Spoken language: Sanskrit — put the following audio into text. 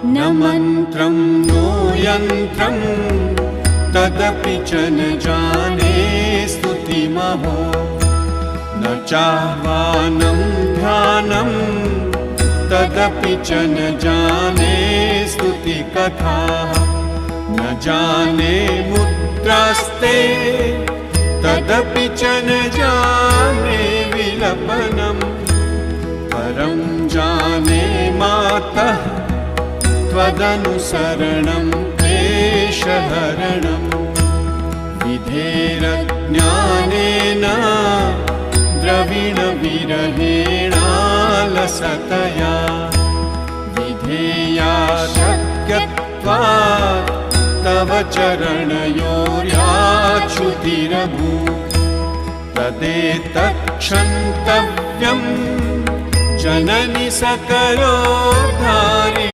न मन्त्रं नो यन्त्रं तदपि च न जाने स्तुतिमहो न चाह्वानं ध्यानं तदपि च न जाने स्तुतिकथाः न जाने मुद्रास्ते तदपि च न जाने विलपनम् परं जाने मातः त्वदनुसरणं क्लेशहरणम् विधेरज्ञानेन द्रविणविरहेणालसतया विधेया शक्यत्वात् तव चरणयोर्याच्युतिरभूत् तदेतत्क्षन्तव्यं जननि सकलोद्धारिणी।